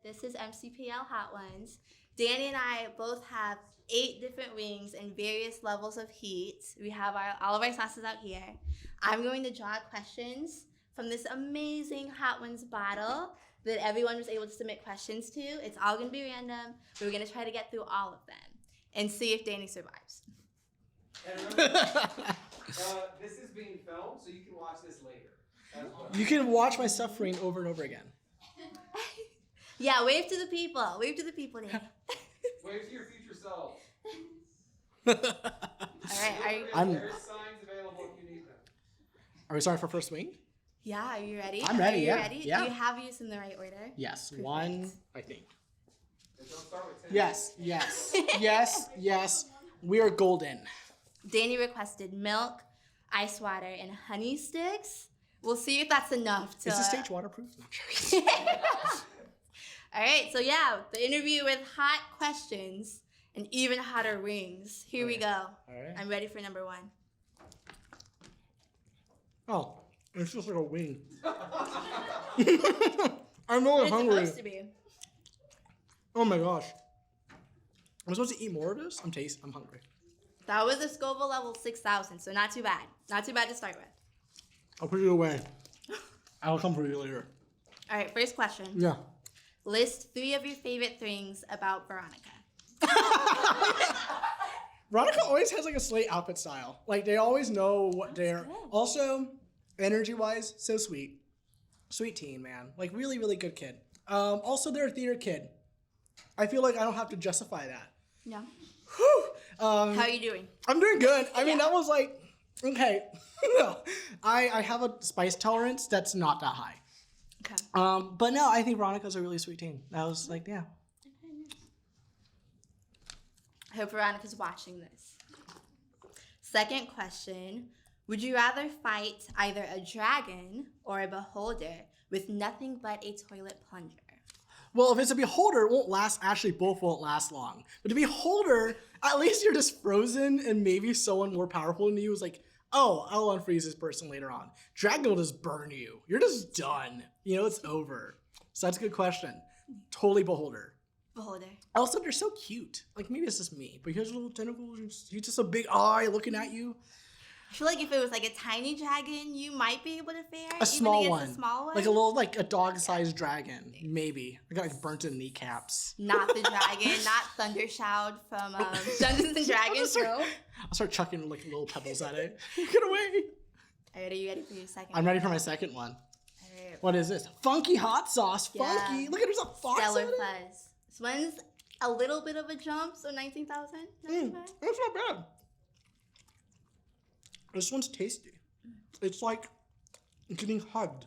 This is MCPL Hot Ones. Danny and I both have 8 different wings in various levels of heat. We have all of our sauces out here. I'm going to draw questions from this amazing Hot Ones bottle that everyone was able to submit questions to. It's all going to be random, but we're going to try to get through all of them and see if Danny survives. And remember, this is being filmed, so you can watch this later. You can watch my suffering over and over again. Yeah, wave to the people. Wave to the people, Danny. Wave to your future self. All right, There's signs available if you need them. Are we starting for first wing? Yeah, are you ready? I'm ready, Are you yeah. ready? Yeah. Do you have these in the right order? Yes, Perfect. 1, I think. Don't start with 10. Yes. Yes. We are golden. Danny requested milk, ice water, and honey sticks. We'll see if that's enough to... Is the stage waterproof? No, I'm joking. All right, so yeah, the interview with hot questions and even hotter wings. Here we go. All right. I'm ready for number 1. Oh, it's just like a wing. I'm really It's hungry. supposed to be. Oh my gosh. I'm supposed to eat more of this? I'm hungry. That was a Scoville level 6,000, so not too bad. Not too bad to start with. I'll put it away. I'll come for you later. All right, first question. Yeah. List 3 of your favorite things about Veronica. Veronica always has like a slate outfit style. Like they always know what they're. good. Also, energy-wise, so sweet. Sweet teen, man. Like really, really good kid. Also, they're a theater kid. I feel like I don't have to justify that. No. Whew. How are you doing? I'm doing good. I mean, Yeah. that was like, okay. No, I have a spice tolerance that's not that high. Okay. But no, I think Veronica's a really sweet teen. That was like, yeah. I hope Veronica's watching this. Second question. Would you rather fight either a dragon or a beholder with nothing but a toilet plunger? Well, if it's a beholder, it won't last. Actually, both won't last long. But a beholder, at least you're just frozen, and maybe someone more powerful than you is like, oh, I'll unfreeze this person later on. Dragon will just burn you. You're just done. You know, it's over. So that's a good question. Totally beholder. Beholder. Also, they're so cute. Like, maybe it's just me, but here's little tentacles. He's just a big eye looking at you. I feel like if it was like a tiny dragon, you might be able to fare. A small even one. against a small one. Like a little, like a dog-sized dragon. Maybe. I got like burnt in kneecaps. Not the dragon, not Thundershout from Dungeons and Dragons. No. I'll start chucking like little pebbles at it. Get away. All right, are you ready for your second? I'm ready for my second one. All right. What is this? Funky hot sauce. Yeah. Funky. Look at there's a fox Stellar in it. Fuzz. This one's a little bit of a jump, so 19,000. Not too bad. That's not bad. This one's tasty. It's like getting hugged.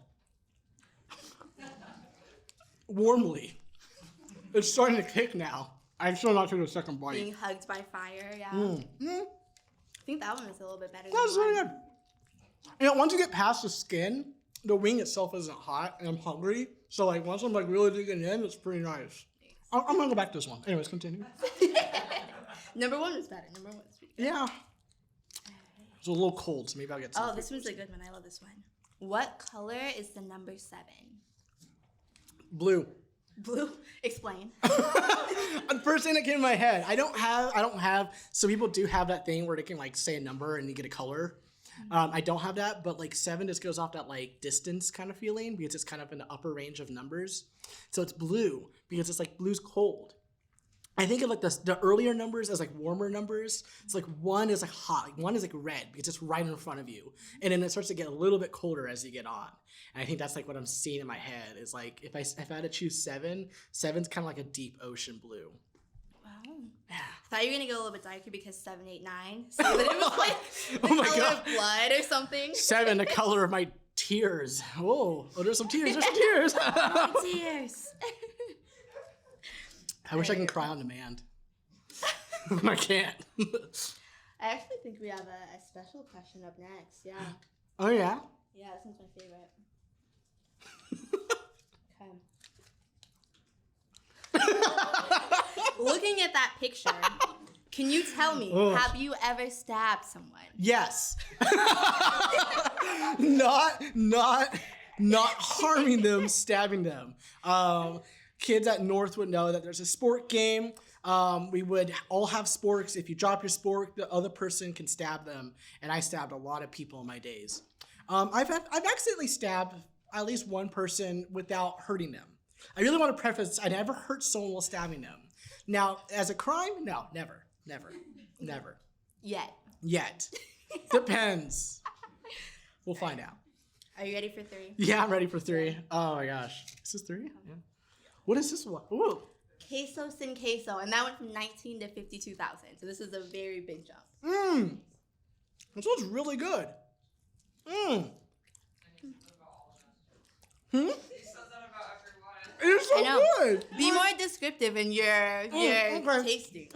Warmly. It's starting to kick now. I'm still not taking a second bite. Being hugged by fire, yeah. Mm. I think that one was a little bit better. That's than really mine. good. You know, once you get past the skin, the wing itself isn't hot, and I'm hungry. So, like, once I'm, like, really digging in, it's pretty nice. I'm gonna go back to this one. Anyways, continue. Number 1 was better. Number 1 was pretty good. Yeah. It's a little cold, so maybe I'll get some. Oh, this one's a good one. I love this one. What color is the number 7? Blue. Blue. Explain. The first thing that came to my head. I don't have. So people do have that thing where they can like say a number and you get a color. I don't have that, but like 7 just goes off that like distance kind of feeling because it's kind of in the upper range of numbers. So it's blue because it's like blue's cold. I think of like the earlier numbers as like warmer numbers. It's like 1 is like hot, like 1 is like red because it's right in front of you, and then it starts to get a little bit colder as you get on. And I think that's like what I'm seeing in my head is like if I had to choose 7, 7's kind of like a deep ocean blue. Wow. I thought you were gonna go a little bit darker because 7, 8, 9. So that it was like the Oh my color God. of blood or something. 7, the color of my tears. Oh, there's some tears. There's some tears. Tears. I wish I can cry on demand. I can't. I actually think we have a special question up next. Yeah. Oh yeah. Yeah, this one's my favorite. Okay. Looking at that picture, can you tell me, Ugh. have you ever stabbed someone? Yes. not harming them, stabbing them. kids at North would know that there's a sport game. We would all have sporks. If you drop your spork, the other person can stab them. And I stabbed a lot of people in my days. I've accidentally stabbed at least one person without hurting them. I really want to preface, I never hurt someone while stabbing them. Now, as a crime, no, never. Yet. Depends. We'll find out. Are you ready for 3? Yeah, I'm ready for 3. Oh my gosh. Is this 3? Yeah. What is this one? Ooh. Queso sin queso, and that went from 19 to 52,000. So this is a very big jump. This one's really good. It's so I know. good. Be more descriptive in your okay. tasting.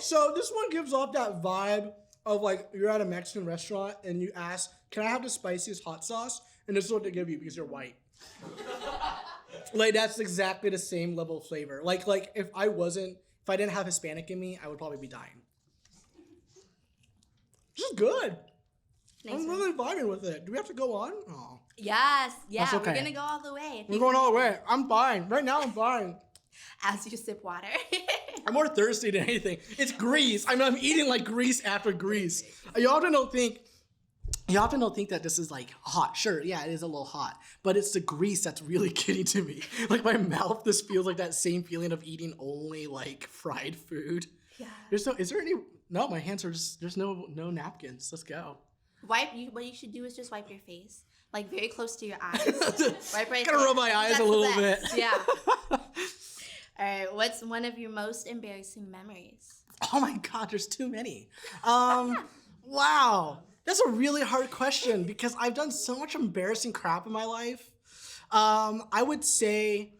So this one gives off that vibe of like you're at a Mexican restaurant and you ask, "Can I have the spiciest hot sauce?" And this is what they give you because you're white. Like that's exactly the same level of flavor. Like if I didn't have Hispanic in me, I would probably be dying. This is good. Nice I'm really vibing with it. Do we have to go on? Oh. Yes. Yeah, That's okay. we're going to go all the way. We're going all the way. I'm fine. Right now I'm fine. As you sip water. I'm more thirsty than anything. It's grease. I'm eating like grease after grease. You often don't think that this is like hot. Sure, yeah, it is a little hot. But it's the grease that's really getting to me. Like my mouth, this feels like that same feeling of eating only like fried food. Yeah. No, my hands are just, there's no napkins. Let's go. What you should do is just wipe your face. Like very close to your eyes. Wipe right Gotta there. rub my eyes That's a little the bit. best. Yeah. All right. What's one of your most embarrassing memories? Oh my God, there's too many. Wow. That's a really hard question because I've done so much embarrassing crap in my life. I would say,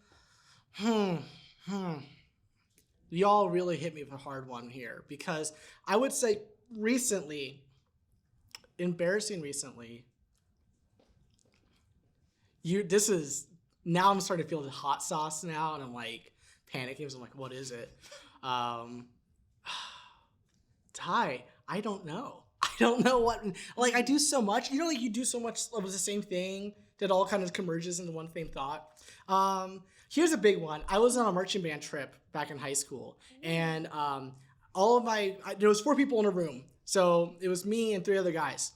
y'all really hit me with a hard one here because I would say embarrassing recently, now I'm starting to feel the hot sauce now and I'm like panicking because I'm like, what is it? Ty, I don't know. I don't know what, like I do so much, like you do so much of the same thing that all kind of converges into one same thought. Here's a big one. I was on a marching band trip back in high school and there was 4 people in a room. So it was me and 3 other guys.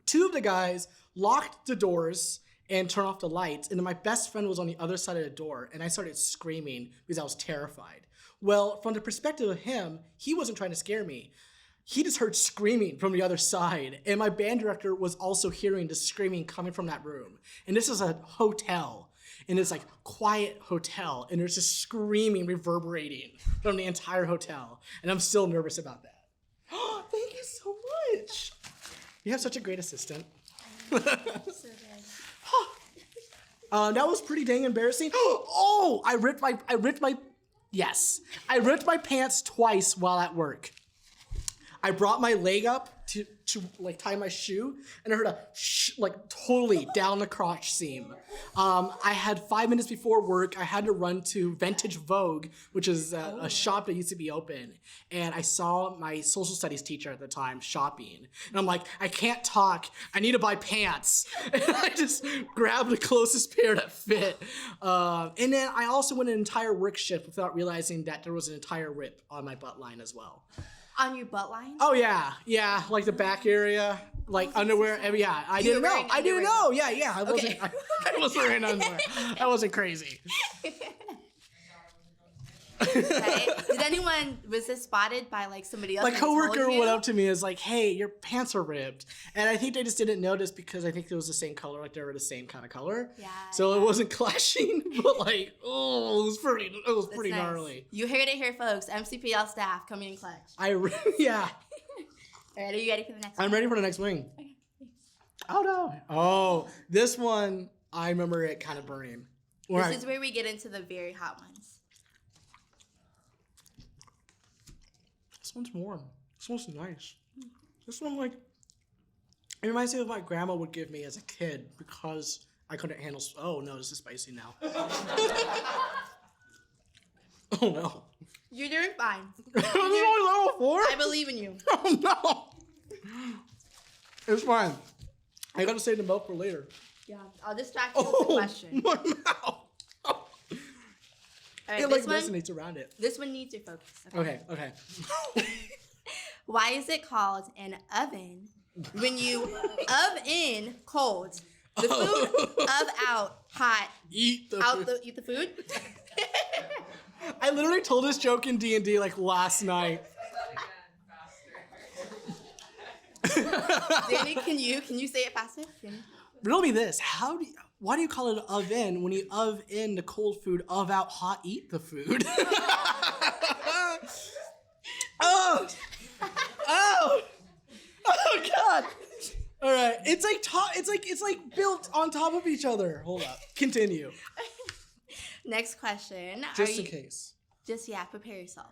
2 of the guys locked the doors and turned off the lights. And then my best friend was on the other side of the door. And I started screaming because I was terrified. Well, from the perspective of him, he wasn't trying to scare me. He just heard screaming from the other side. And my band director was also hearing the screaming coming from that room. And this is a hotel. And it's like quiet hotel. And there's just screaming reverberating from the entire hotel. And I'm still nervous about that. Oh, thank you so much. You have such a great assistant. So good. That was pretty dang embarrassing. Oh, I ripped my pants twice while at work. I brought my leg up to like tie my shoe, and I heard a like totally down the crotch seam. I had 5 minutes before work. I had to run to Vintage Vogue, which is a shop that used to be open, and I saw my social studies teacher at the time shopping, and I'm like, I can't talk. I need to buy pants, and I just grabbed the closest pair that fit. And then I also went an entire work shift without realizing that there was an entire rip on my butt line as well. On your butt line? Oh yeah, like the back area, like underwear. Yeah, I didn't know. Yeah. I wasn't wearing underwear. I wasn't crazy. Right? Was this spotted by like somebody else? My coworker went up to me and was like, "Hey, your pants are ripped," and I think they just didn't notice because I think it was the same color, like they were the same kind of color. Yeah. So it wasn't clashing, but like, it was pretty nice. gnarly. You heard it here, folks. MCPL staff coming in clutch. Yeah. All right, are you ready for the next one? I'm ready for the next wing. Okay. Oh no. Oh, this one I remember it kind of burning. This is where we get into the very hot ones. This one's warm. This one's nice. This one, like, it reminds me of what my grandma would give me as a kid because I couldn't handle. Oh no, this is spicy now. Oh no. You're doing fine. This is only level 4? I believe in you. Oh no. It's fine. I gotta save the milk for later. Yeah, I'll distract you with the question. My mouth. All right, It like this one, resonates around it. this one needs your focus. Okay. Why is it called an oven when you of in cold? The food of out hot. Eat the Out food. the eat the food. I literally told this joke in D&D like last night. Danny, can you say it faster? Danny? Riddle me this. Why do you call it an oven when you of in the cold food, of out hot, eat the food? Oh God. All right. It's like built on top of each other. Hold up. Continue. Next question. Just in case. Prepare yourself.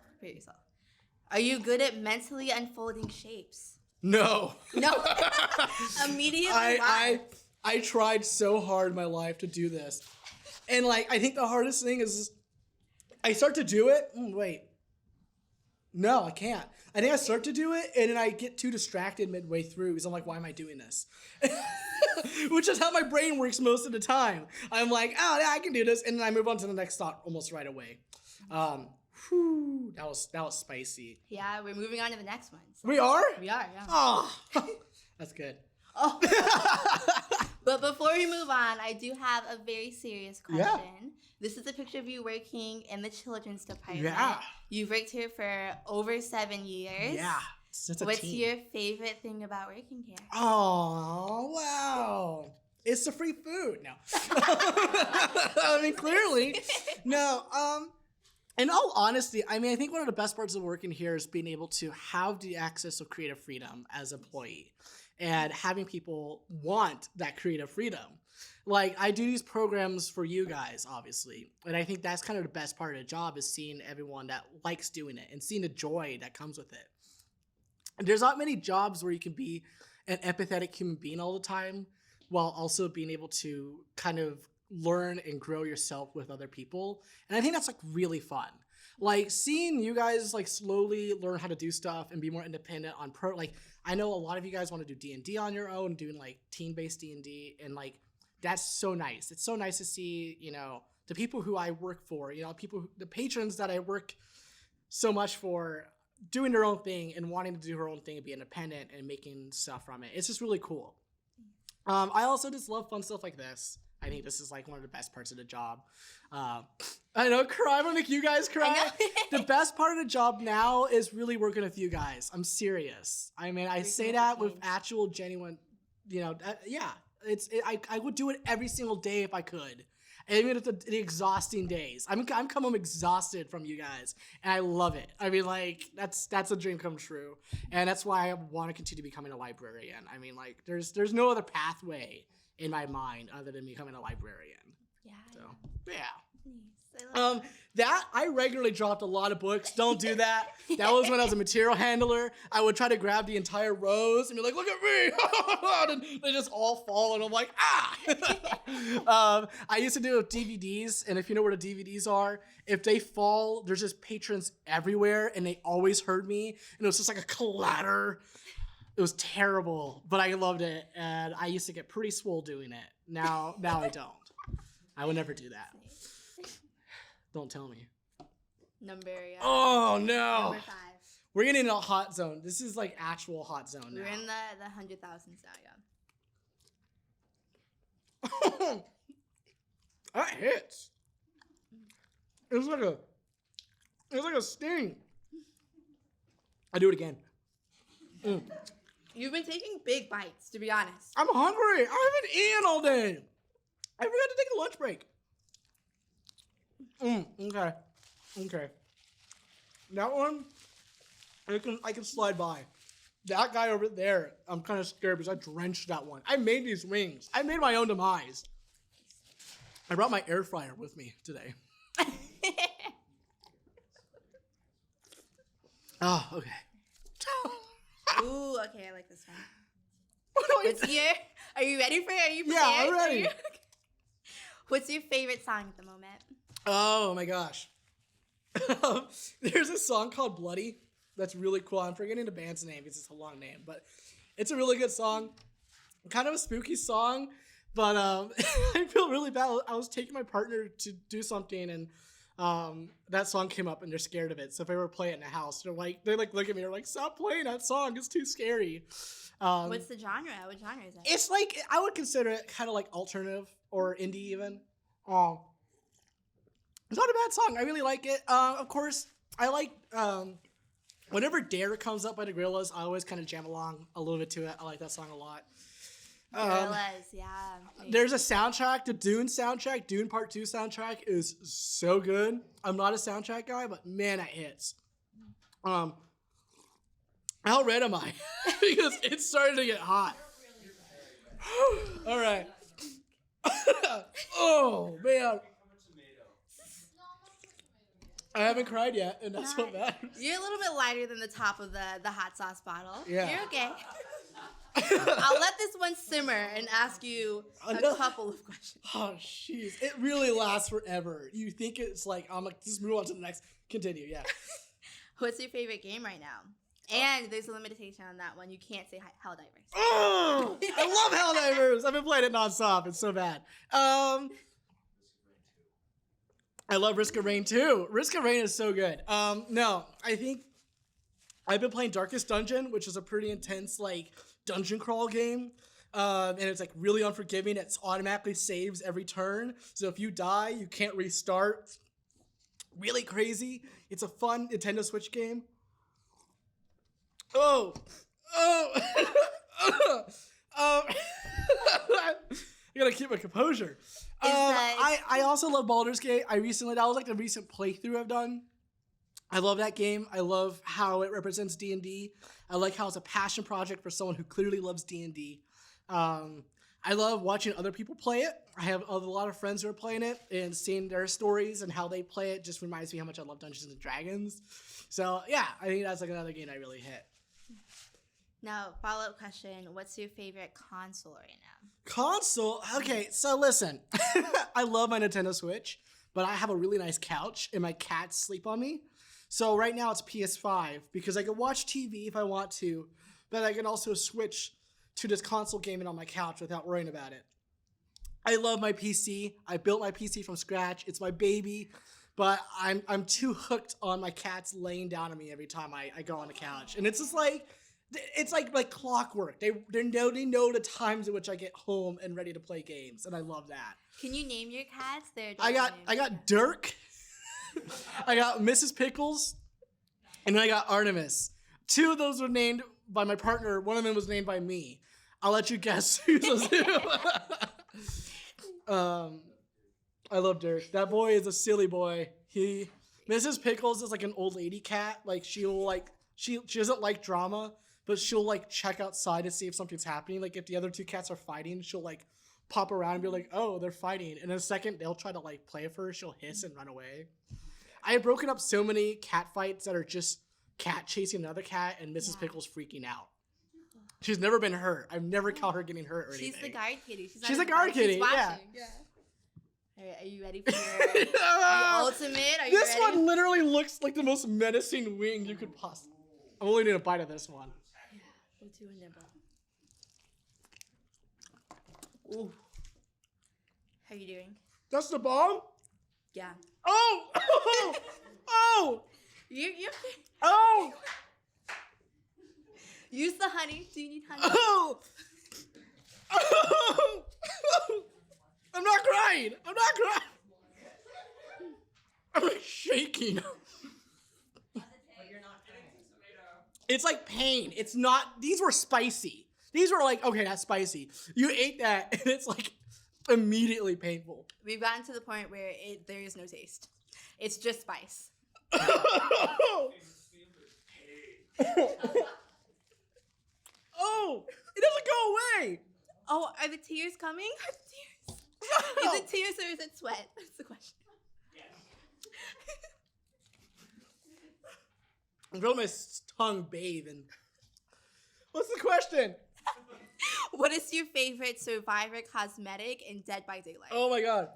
Are you good at mentally unfolding shapes? No. No. Immediately. Why? I tried so hard in my life to do this. And like I think the hardest thing is I start to do it. Wait. No, I can't. I think I start to do it and then I get too distracted midway through because I'm like, why am I doing this? Which is how my brain works most of the time. I'm like, oh yeah, I can do this, and then I move on to the next thought almost right away. That was spicy. Yeah, we're moving on to the next one. So. We are? We are, yeah. Oh, that's good. Oh. But before we move on, I do have a very serious question. Yeah. This is a picture of you working in the children's department. Yeah. You've worked here for over 7 years. Yeah. It's a What's team. your favorite thing about working here? Oh, wow. It's the free food. No. I mean, clearly. No. In all honesty, I mean, I think one of the best parts of working here is being able to have the access of creative freedom as an employee and having people want that creative freedom. Like, I do these programs for you guys, obviously. And I think that's kind of the best part of the job is seeing everyone that likes doing it and seeing the joy that comes with it. And there's not many jobs where you can be an empathetic human being all the time while also being able to kind of learn and grow yourself with other people. And I think that's like really fun. Like seeing you guys like slowly learn how to do stuff and be more independent on like I know a lot of you guys want to do D&D on your own, doing like team-based D&D, and like that's so nice. It's so nice to see, you know, the people who I work for, you know, the patrons that I work so much for doing their own thing and wanting to do her own thing and be independent and making stuff from it. It's just really cool. I also just love fun stuff like this. I think this is like one of the best parts of the job. I know, cry. I'm gonna make you guys cry. The best part of the job now is really working with you guys. I'm serious. I mean, I say that with actual genuine, you know, yeah. I would do it every single day if I could. Even at the exhausting days. I'm come home exhausted from you guys, and I love it. I mean, like, that's a dream come true, and that's why I want to continue becoming a librarian. I mean, like, there's no other pathway in my mind other than becoming a librarian. Yeah. So, yeah. Nice. I love That I regularly dropped a lot of books. Don't do that. That was when I was a material handler. I would try to grab the entire rows and be like, "Look at me!" And they just all fall, and I'm like, "Ah!" I used to do it with DVDs, and if you know where the DVDs are, if they fall, there's just patrons everywhere, and they always heard me, and it was just like a clatter. It was terrible, but I loved it, and I used to get pretty swole doing it. Now I don't. I would never do that. Don't tell me. Oh no! Number 5. We're getting in a hot zone. This is like actual hot zone now. We're in the 100,000s now, yeah. That hits. It's like a sting. I do it again. You've been taking big bites, to be honest. I'm hungry. I haven't eaten all day. I forgot to take a lunch break. Okay. That one, I can slide by. That guy over there, I'm kind of scared because I drenched that one. I made these wings. I made my own demise. I brought my air fryer with me today. Oh, okay. Ooh, okay, I like this one. Are you ready for it? Are you prepared? Yeah, I'm ready. What's your favorite song at the moment? Oh my gosh. There's a song called Bloody that's really cool. I'm forgetting the band's name because it's a long name, but it's a really good song. Kind of a spooky song, but I feel really bad. I was taking my partner to do something, and that song came up and they're scared of it. So if I ever play it in the house, they look at me, they're like, stop playing that song, it's too scary. What's the genre? What genre is it? It's like, I would consider it kind of like alternative or indie even. It's not a bad song. I really like it. Of course, I like whenever Dare comes up by the Gorillaz, I always kind of jam along a little bit to it. I like that song a lot. Gorillaz, yeah. There's a soundtrack, the Dune soundtrack, Dune Part 2 soundtrack is so good. I'm not a soundtrack guy, but man, it hits. How red am I? Because it's starting to get hot. All right. Oh, man. I haven't cried yet, and that's what matters. You're a little bit lighter than the top of the hot sauce bottle. Yeah. You're okay. I'll let this one simmer and ask you a couple of questions. Oh, jeez. It really lasts forever. You think it's like, I'm like, just move on to the next. Continue, yeah. What's your favorite game right now? And there's a limitation on that one. You can't say Helldivers. Oh! I love Helldivers! I've been playing it nonstop. It's so bad. I love Risk of Rain too. Risk of Rain is so good. No, I think I've been playing Darkest Dungeon, which is a pretty intense, like, dungeon crawl game. And it's, like, really unforgiving. It automatically saves every turn. So if you die, you can't restart. Really crazy. It's a fun Nintendo Switch game. Oh! I gotta keep my composure. I also love Baldur's Gate. That was like the recent playthrough I've done. I love that game. I love how it represents D&D. I like how it's a passion project for someone who clearly loves D&D. I love watching other people play it. I have a lot of friends who are playing it, and seeing their stories and how they play it just reminds me how much I love Dungeons and Dragons. So yeah, I think that's like another game I really hit. Now, follow-up question. What's your favorite console right now? Console? Okay, so listen. I love my Nintendo Switch, but I have a really nice couch, and my cats sleep on me. So right now it's PS5, because I can watch TV if I want to, but I can also switch to this console gaming on my couch without worrying about it. I love my PC. I built my PC from scratch. It's my baby, but I'm too hooked on my cats laying down on me every time I go on the couch. And it's just like... It's like clockwork. They know the times at which I get home and ready to play games, and I love that. Can you name your cats? I got Dirk, I got Mrs. Pickles, and I got Artemis. 2 of those were named by my partner. One of them was named by me. I'll let you guess who those two. I love Dirk. That boy is a silly boy. Mrs. Pickles is like an old lady cat. Like she doesn't like drama. But she'll, like, check outside to see if something's happening. Like, if the other 2 cats are fighting, she'll, like, pop around and be like, oh, they're fighting. And in a second, they'll try to, like, play with her. She'll hiss and run away. I have broken up so many cat fights that are just cat chasing another cat and Mrs. Pickles freaking out. She's never been hurt. I've never caught her getting hurt or anything. She's the guard kitty. She's the guard kitty, yeah. Alright, are you ready for your ultimate? Are you this ready? one literally looks like the most menacing wing you could possibly... I'm only doing a bite of this one. We'll do a nibble. Ooh. How you doing? That's the bomb? Yeah. Oh! Oh! Oh! You Oh! Use the honey. Do you need honey? Oh! Oh! I'm not crying. I'm like shaking. It's like pain. It's not. These were spicy. These were like, okay, that's spicy. You ate that, and it's like immediately painful. We've gotten to the point where there is no taste. It's just spice. Oh, it doesn't go away. Oh, are the tears coming? Tears. No. Is it tears or is it sweat? That's the question. I'm feeling my tongue bathe. And what's the question? What is your favorite Survivor cosmetic in Dead by Daylight? Oh my god.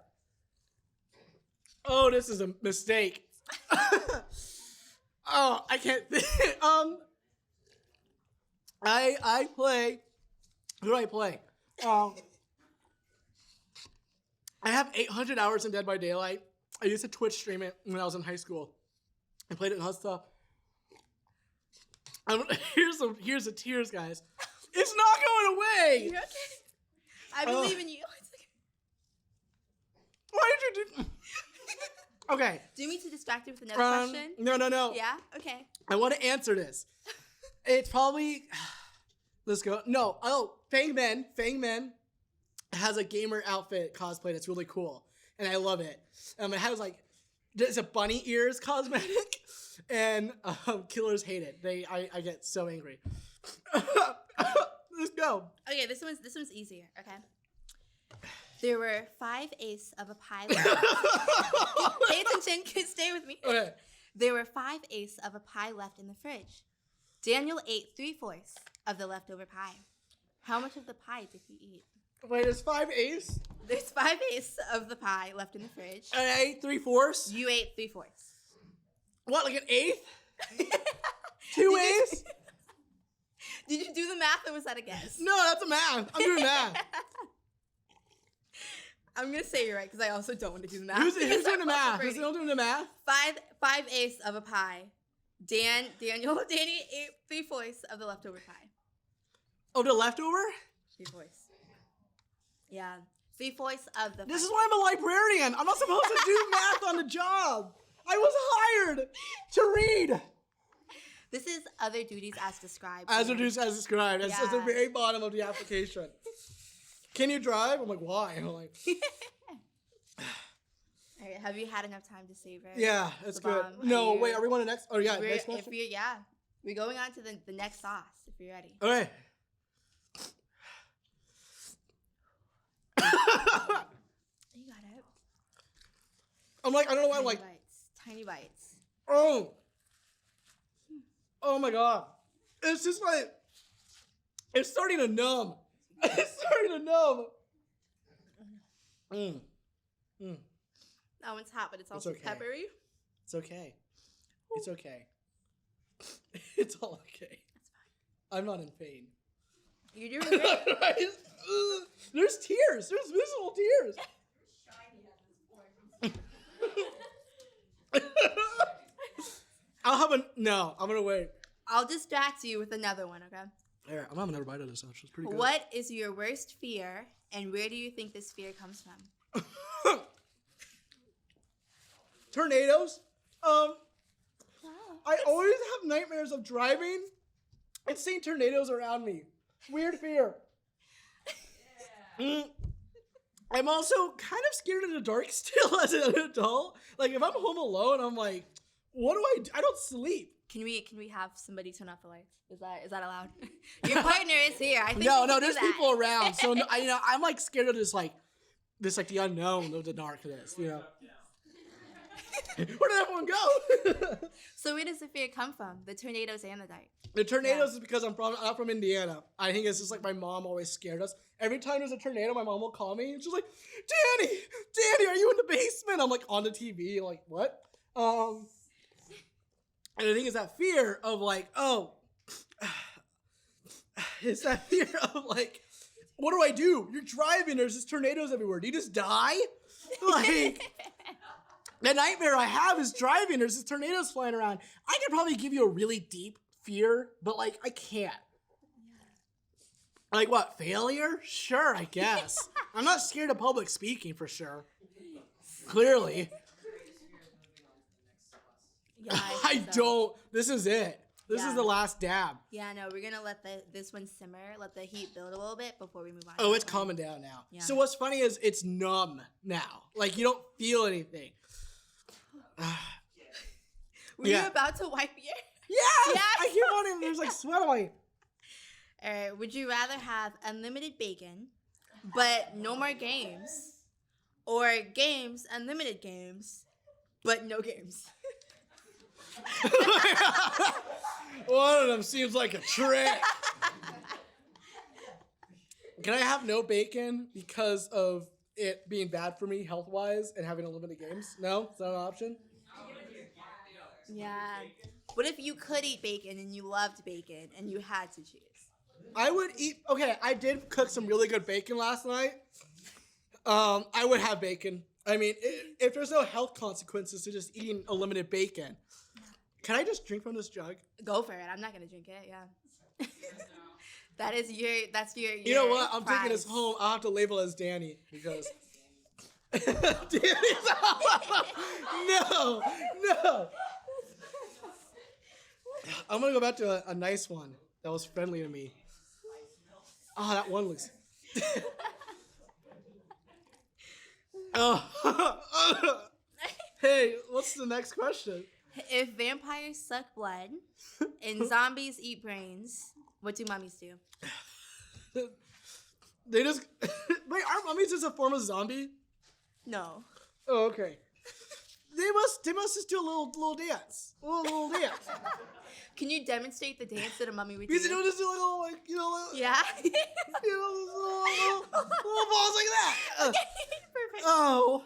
Oh, this is a mistake. Oh, I can't. I play. Who do I play? I have 800 hours in Dead by Daylight. I used to Twitch stream it when I was in high school. I played it in hot stuff. Here's the tears, guys. It's not going away. You're okay. I believe in you. Why did you do? Okay. Do you mean to distract you with another question? No. Yeah. Okay. I want to answer this. It's probably. Let's go. No. Oh, Fang Men has a gamer outfit cosplay that's really cool, and I love it. It has like, it's a bunny ears cosmetic, and killers hate it. I get so angry. Let's go. Okay, this one's easier. Okay. There were 5/8 of a pie left. Pay attention. Stay with me. Okay. There were 5/8 of a pie left in the fridge. Daniel ate 3/4 of the leftover pie. How much of the pie did he eat? Wait, there's 5/8? There's 5/8 of the pie left in the fridge. And I ate 3/4? You ate 3/4. What, like an eighth? 2/8? Did you do the math or was that a guess? No, that's a math. I'm doing math. I'm gonna say you're right because I also don't want to do the math. Who's doing the math? Who's doing the math? 5/8 of a pie. Danny ate 3/4 of the leftover pie. Oh, the leftover? 3/4. Yeah, 3/4 of the. This is why I'm a librarian. I'm not supposed to do math on the job. I was hired to read. This is other duties as described. As described. That's at the Yeah. very bottom of the application. Can you drive? I'm like, why? I'm like, All right, have you had enough time to savor? yeah, it's the good. bomb? No, wait, are we on the next? Oh, yeah, next We're question? going on to the next sauce if you're ready. All right. You got it. I'm like, I don't know why I'm like, Tiny bites. oh my God. It's just like, it's starting to numb. It's starting to numb. That one's hot, but it's also okay. peppery. It's okay. It's okay. It's all okay. That's fine. I'm not in pain. You're doing great. There's tears. There's visible tears. I'll have a no. I'm gonna wait. I'll distract you with another one, okay? There, I'm having another bite of this. Actually, it's pretty good. What is your worst fear, and where do you think this fear comes from? Tornadoes. I always have nightmares of driving and seeing tornadoes around me. Weird fear. I'm also kind of scared of the dark still as an adult. Like if I'm home alone, I'm like, what do I do? I don't sleep. Can we have somebody turn off the lights? Is that allowed? Your partner is here. I think No, we can do there's that. people around. So no, I'm like scared of this like the unknown of the darkness, you know. Where did everyone go? So where does the fear come from? The tornadoes and the dark. The tornadoes is because I'm from Indiana. I think it's just like my mom always scared us. Every time there's a tornado, my mom will call me and she's like, Danny, are you in the basement? I'm like on the TV, like what? And the thing is that fear of like, it's that fear of like, what do I do? You're driving, there's just tornadoes everywhere. Do you just die? Like, the nightmare I have is driving, there's just tornadoes flying around. I could probably give you a really deep fear, but like, I can't. Like what, failure? Sure, I guess. I'm not scared of public speaking for sure. Clearly. Yeah, I think so. don't. This is it. This is the last dab. Yeah, no, we're gonna let this one simmer, let the heat build a little bit before we move on. Oh, it's calming down now. Yeah. So what's funny is it's numb now. Like you don't feel anything. Were you about to wipe your? Yes! Yes! I keep wanting. There's like sweat on my. All right. Would you rather have unlimited bacon, but no more games, or games, unlimited games, but no games? One of them seems like a trick. Can I have no bacon because of it being bad for me health-wise and having unlimited games? No? Is that an option? Yeah. What if you could eat bacon and you loved bacon and you had to choose? I would eat. Okay, I did cook some really good bacon last night. I would have bacon I mean, if there's no health consequences to just eating a limited bacon, can I just drink from this jug? Go for it. I'm not gonna drink it. Yeah. That's your. You know what? I'm prize. taking this home. I'll have to label it as Danny because. Danny's no. I'm gonna go back to a nice one that was friendly to me. Oh, that one looks. Oh. Hey, what's the next question? If vampires suck blood and zombies eat brains, what do mummies do? They just wait. Are mummies just a form of zombie? No. Oh, okay. They must just do a little dance. A little dance. Can you demonstrate the dance that a mummy would do? Because they don't just do little, Yeah. little balls like that. Perfect. Oh.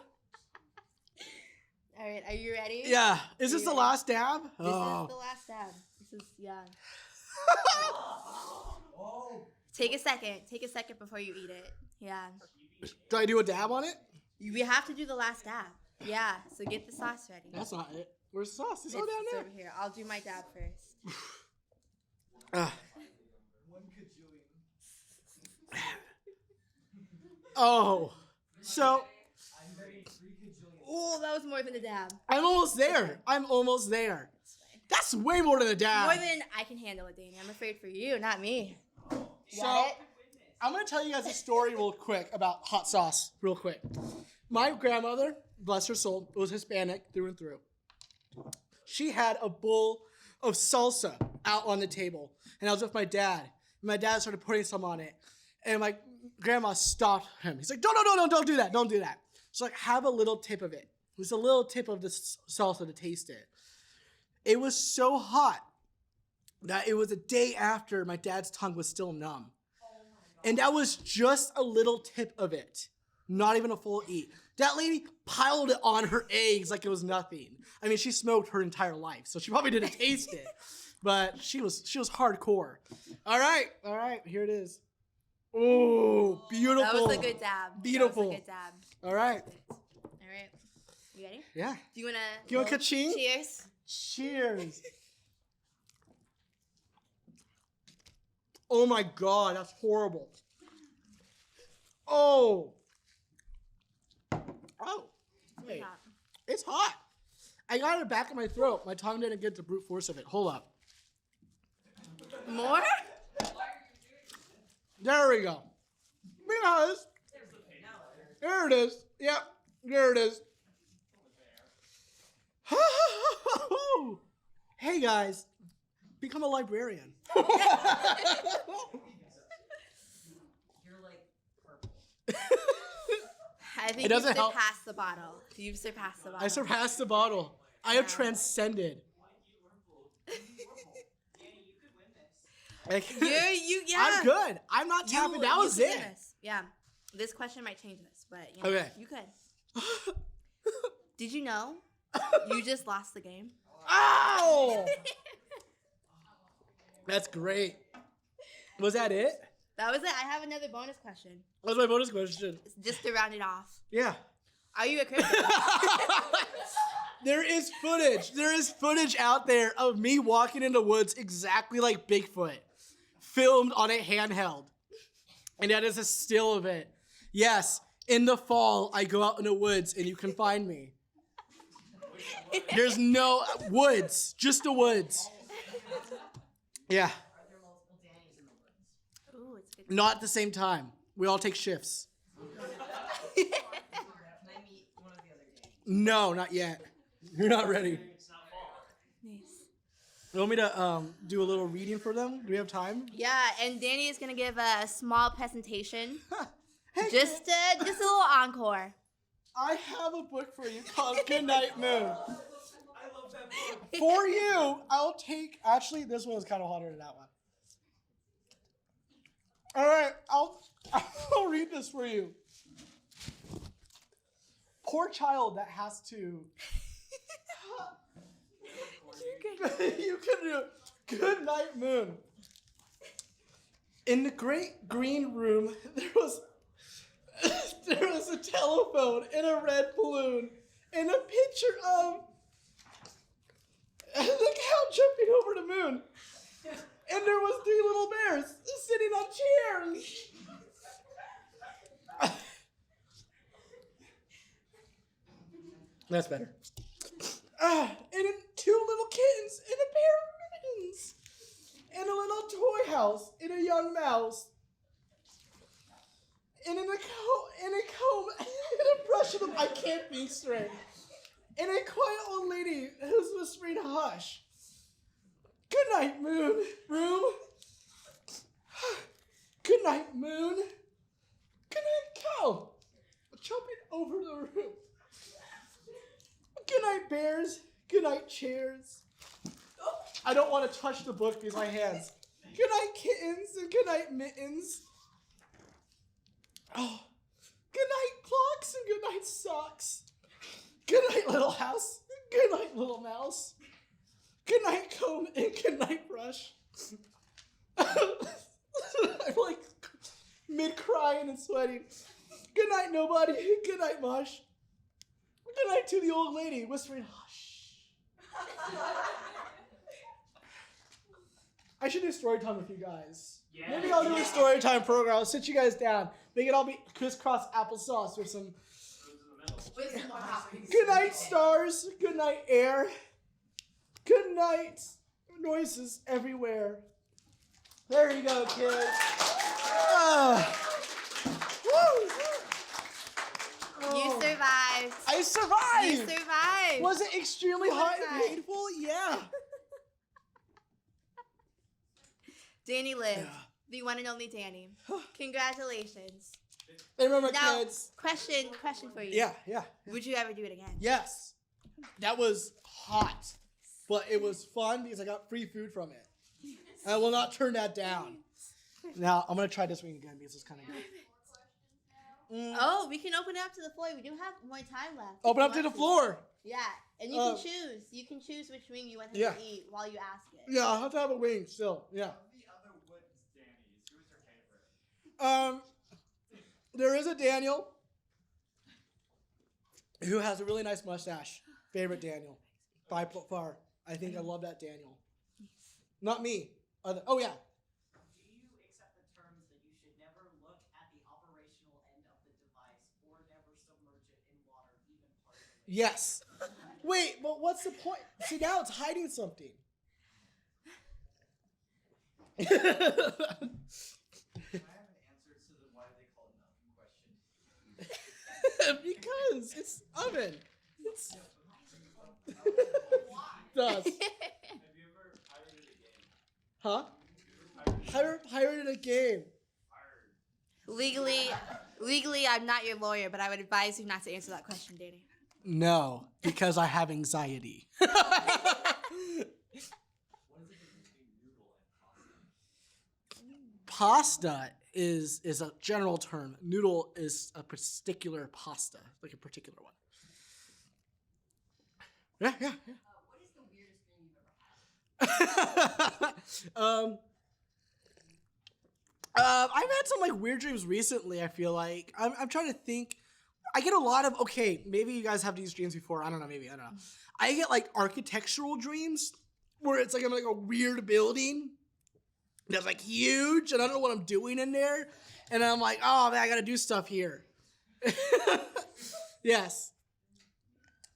All right, are you ready? Yeah. Is this the last dab? This is the last dab. This is Oh. Take a second before you eat it. Yeah. Do I do a dab on it? We have to do the last dab. Yeah. So get the sauce ready. That's not it. Where's the sauce? It's all down It's there. over here. I'll do my dab first. Oh. So Oh, that was more than a dab. I'm almost there. That's way more than a dab. More than I can handle it, Danny. I'm afraid for you, not me. So I'm gonna tell you guys a story real quick about hot sauce. Real quick. My grandmother, bless her soul, was Hispanic through and through. She had a bowl of salsa out on the table, and I was with my dad. And my dad started putting some on it, and my grandma stopped him. He's like, "No, don't do that, don't do that." She's like, "Have a little tip of it." It was a little tip of the salsa to taste it. It was so hot that it was a day after my dad's tongue was still numb. And that was just a little tip of it. Not even a full eat. That lady piled it on her eggs like it was nothing. I mean, she smoked her entire life, so she probably didn't taste it. But she was hardcore. All right, here it is. Oh, beautiful. That was a good dab. Beautiful. That was a good dab. All right. All right. You ready? Yeah. Do you want to... You want ka-ching? Cheers. Cheers. Oh my God, that's horrible. Oh. Wait. Hot. It's hot. I got it back in my throat. My tongue didn't get the brute force of it. Hold up. More? There we go. Because there it is. Yep, there it is. Hey guys, become a librarian. You're like purple. I think It you've doesn't help. surpassed the bottle. You've surpassed the bottle. I surpassed the bottle. I have transcended. Like, Yeah. I'm good. I'm not tapping. That was you it. can do this. Yeah. This question might change this, but you know, Okay. you could. Did you know you just lost the game? Ow! That's great. Was that it? That was it. I have another bonus question. That was my bonus question. Just to round it off. Yeah. Are you a Christian? There is footage. There is footage out there of me walking in the woods exactly like Bigfoot, filmed on a handheld. And that is a still of it. Yes, in the fall, I go out in the woods and you can find me. There's no woods, just the woods. Yeah, Are there multiple Dannies in the woods? Ooh, it's good. not at the same time. We all take shifts. Can I meet one of the other Dannies? No, not yet. You're not ready. Nice. You want me to do a little reading for them? Do we have time? Yeah, and Danny is gonna give a small presentation. Hey, Just a little encore. I have a book for you called Good Night Moon. I love that book. For you, I'll take. Actually, this one is kind of hotter than that one. All right, I'll read this for you. Poor child that has to. You can do Good Night Moon. In the great green room, there was there was a telephone and a red balloon and a picture of the cow jumping over the moon. And there was 3 little bears sitting on chairs. That's better. And then 2 little kittens and a pair of mittens. And a little toy house and a young mouse. And in a comb and a brush of them. I can't be straight. And a quiet old lady who's whispering hush. Good night, moon. Room. Good night, moon. Good night, cow. Jumping over the room. Good night, bears. Good night, chairs. I don't want to touch the book because my hands. Good night, kittens, and good night, mittens. Oh, good night, clocks, and good night, socks. Good night, little house. Good night, little mouse. Good night, comb, and good night, brush. I'm like mid-crying and sweating. Good night, nobody. Good night, mush. Good night to the old lady, whispering, hush. I should do story time with you guys. Yeah. Maybe I'll do a story time program. I'll sit you guys down. Make it all be crisscross applesauce with some. With some more toppings. Good night, stars. Good night, air. Good night, noises everywhere. There you go, kids. Woo! You survived. I survived. You survived. Was it extremely hot and that? painful? Yeah. Danny lived. The one and only Danny. Congratulations. Hey, remember, Now, kids. question for you. Yeah. Would you ever do it again? Yes. That was hot, but it was fun because I got free food from it. I will not turn that down. Now, I'm going to try this wing again because it's kind of good. Oh, we can open it up to the floor. We do have more time left. Open up to the floor. Yeah, and you can choose. You can choose which wing you want him to eat while you ask it. Yeah, I'll have to have a wing still. Yeah. Of the other Woods Danny's, who is your favorite? There is a Daniel who has a really nice mustache. Favorite Daniel. By far. I think I love that Daniel. Not me. Oh, yeah. Do you accept the terms that you should never look at the operational end of the device or never submerge it in water, even partially? Yes. Wait, but what's the point? See, now it's hiding something. I have an answer to the why they call it nothing question. Because it's oven. It's does. Have you ever pirated a game? Huh? Pirated a game. Legally, I'm not your lawyer, but I would advise you not to answer that question, Danny. No, because I have anxiety. What is the difference between noodle and pasta? Pasta is a general term. Noodle is a particular pasta, like a particular one. Yeah. What is the weirdest thing you've ever had? I've had some like weird dreams recently. I feel like I'm trying to think. I get a lot of maybe you guys have these dreams before. I don't know. Maybe I don't know. I get like architectural dreams where it's like I'm like a weird building that's like huge and I don't know what I'm doing in there, and I'm like, oh man, I gotta do stuff here. Yes.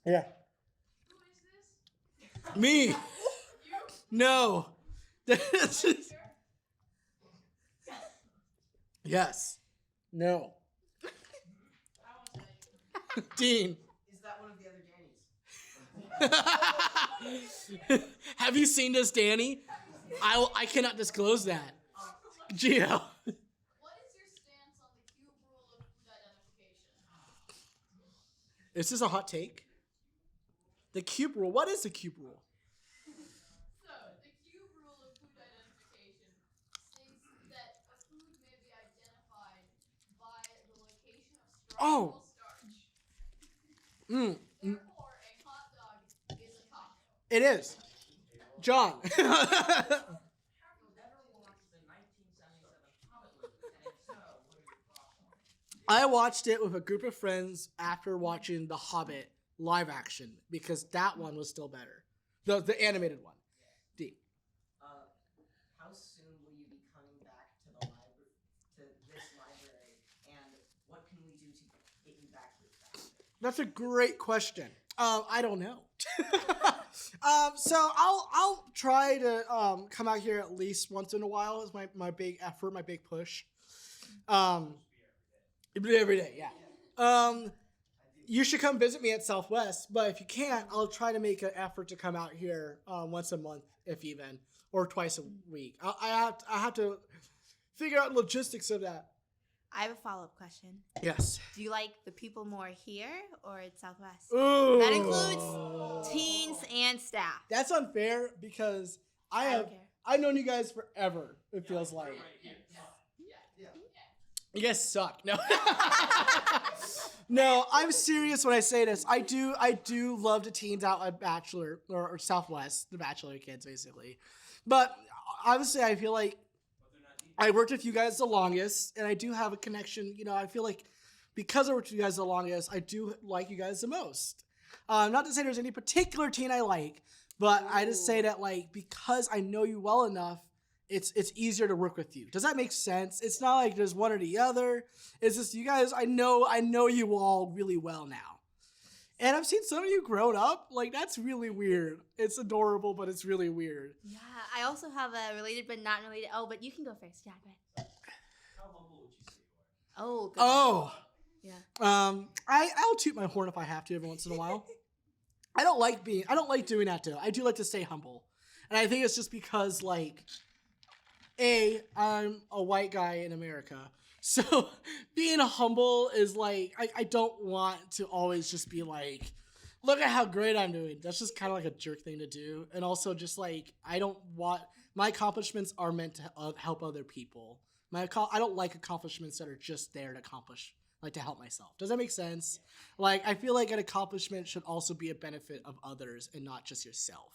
Yeah. Who is this? Me. You? No. Sure. Yes. No. I won't tell you. Dean. Is that one of the other Dannys? Have you seen this, Danny? I cannot disclose that. Gio. What is your stance on the cube rule of food identification? Is this a hot take? The cube rule. What is the cube rule? So, the cube rule of food identification states that a food may be identified by the location of Oh. starch. Mm. Therefore, a hot dog is a taco. It is. John. Never watched the 1977 Hobbit movie, and if so, what are your thoughts on it? I watched it with a group of friends after watching The Hobbit live action because that one was still better. The animated one. D. How soon will you be coming back to the library, to this library, and what can we do to get you back here faster? That's a great question. I don't know. So I'll try to come out here at least once in a while. Is my big effort, my big push. Every day, yeah. You should come visit me at Southwest, but if you can't, I'll try to make an effort to come out here once a month, if even, or twice a week. I have to figure out logistics of that. I have a follow-up question. Yes. Do you like the people more here or at Southwest? Ooh. That includes teens and staff. That's unfair because I don't care. I've known you guys forever. It feels like. You guys suck. No. No, I'm serious when I say this. I do love the teens out at Bachelor or Southwest, the Bachelor kids basically. But obviously I feel like I worked with you guys the longest and I do have a connection. You know, I feel like because I worked with you guys the longest, I do like you guys the most. Not to say there's any particular teen I like, but I just say that like because I know you well enough, it's easier to work with you. Does that make sense? It's not like there's one or the other. It's just you guys, I know you all really well now. And I've seen some of you grown up. Like, that's really weird. It's adorable, but it's really weird. Yeah, I also have a related but not related. Oh, but you can go first. Yeah, go ahead. How humble would you say you are? Oh, good. Oh. Yeah. I'll toot my horn if I have to every once in a while. I don't like doing that though. I do like to stay humble. And I think it's just because like I'm a white guy in America. So being humble is like, I don't want to always just be like, look at how great I'm doing. That's just kind of like a jerk thing to do. And also just like, I don't want, my accomplishments are meant to help other people. I don't like accomplishments that are just there to accomplish, like to help myself. Does that make sense? Like, I feel like an accomplishment should also be a benefit of others and not just yourself.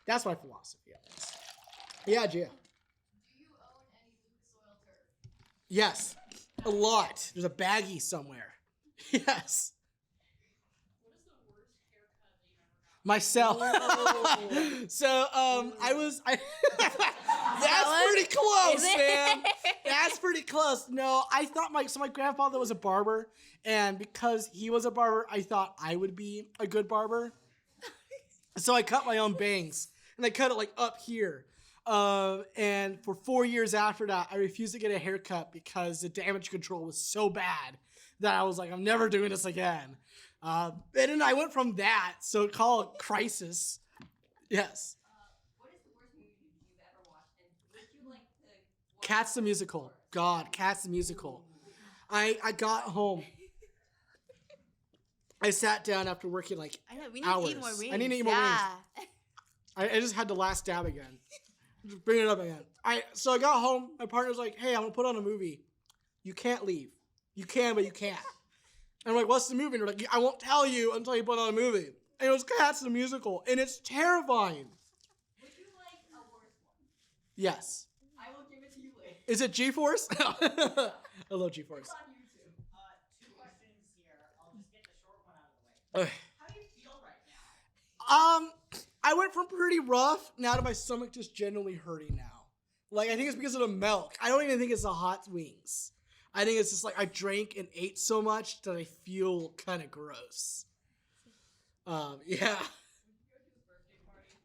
That's my philosophy of this. Yeah, Gia. Do you own any Lucas Oil turf? Yes, a lot. There's a baggie somewhere. Yes. What is the worst haircut that you've ever gotten? Myself. So, that's pretty close, man. That's pretty close. No, I thought my grandfather was a barber, and because he was a barber, I thought I would be a good barber. So I cut my own bangs, and I cut it like up here. And for 4 years after that, I refused to get a haircut because the damage control was so bad that I was like, I'm never doing this again. And then I went from that, so call it crisis. Yes. What is the worst movie you've ever watched? And would you like to watch Cats the Musical. God, Cats the Musical. I got home. I sat down after working like I know, we need hours. to eat more wings. I need to eat more yeah. I just had the last dab again. Just bring it up again. So I got home. My partner's like, hey, I'm going to put on a movie. You can't leave. You can, but you can't. And I'm like, what's the movie? And they're like, I won't tell you until you put on a movie. And it was Cats the Musical. And it's terrifying. Would you like a worse one? Yes. I will give it to you later. Is it G-Force? I love G-Force. It's on YouTube. Two questions here. I'll just get the short one out of the way. Ugh. How do you feel right now? I went from pretty rough now to my stomach just genuinely hurting now. Like, I think it's because of the milk. I don't even think it's the hot wings. I think it's just like I drank and ate so much that I feel kind of gross. Yeah.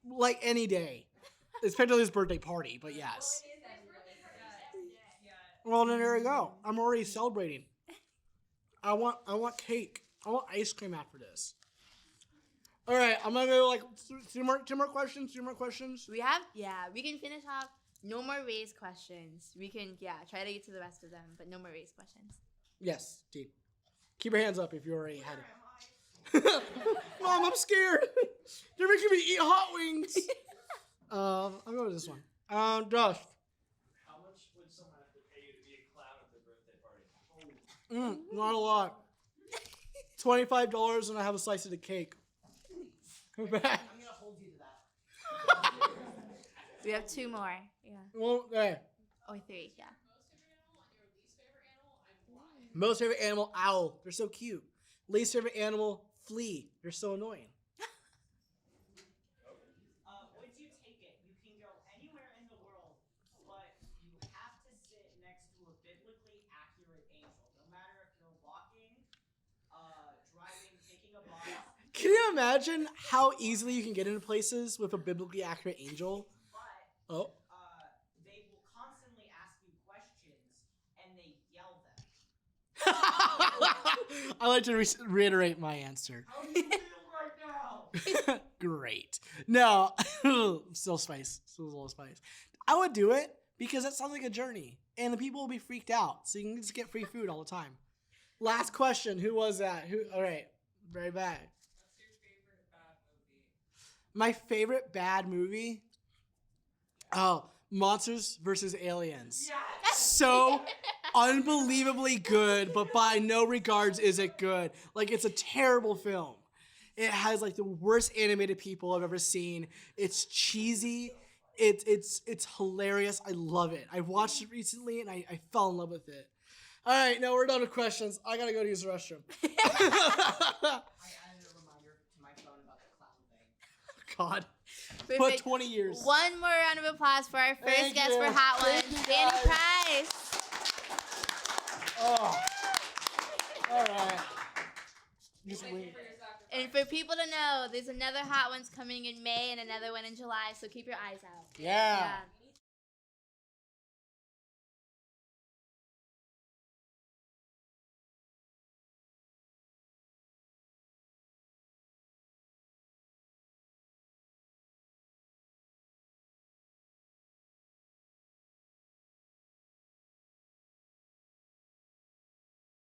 Like any day. Especially his birthday party, but yes. Well, then there you go. I'm already celebrating. I want cake. I want ice cream after this. All right, I'm gonna go like two more questions. We can finish off. No more race questions. We can, try to get to the rest of them, but no more race questions. Yes, Dean. Keep your hands up if you already had it. Mom, I'm scared. They're making me eat hot wings. I'll go with this one. Josh. How much would someone have to pay you to be a clown at their birthday party? Not a lot. $25 and I have a slice of the cake. Come back. I'm gonna hold you to that. We have two more. Yeah. Well, hey. Or three, yeah. Most favorite animal and your least favorite animal? I'm Most favorite animal, owl. They're so cute. Least favorite animal, flea. They're so annoying. Would you take it? You can go anywhere in the world, but you have to sit next to a biblically accurate angel. No matter if you're walking, driving, picking a bus. Can you imagine how easily you can get into places with a biblically accurate angel? But Oh. they will constantly ask you questions, and they yell them. I like to reiterate my answer. How do you feel right now? Great. No, still spice. Still a little spice. I would do it because that sounds like a journey, and the people will be freaked out. So you can just get free food all the time. Last question. Who was that? Who? All right. Very bad. What's your favorite bad movie? My favorite bad movie. Oh, Monsters vs. Aliens. Yes! So unbelievably good, but by no regards is it good. Like, it's a terrible film. It has like the worst animated people I've ever seen. It's cheesy. It's hilarious. I love it. I watched it recently and I fell in love with it. All right, now we're done with questions. I gotta go to use the restroom. I added a reminder to my phone about the clown thing. God. Put Perfect. 20 years. One more round of applause for our first Thank guest you. for Hot Thank Ones, you, Danny guys. Price. Oh. All right. Just Thank you wait. for your sacrifice. And for people to know, there's another Hot Ones coming in May and another one in July, so keep your eyes out. Yeah. Yeah.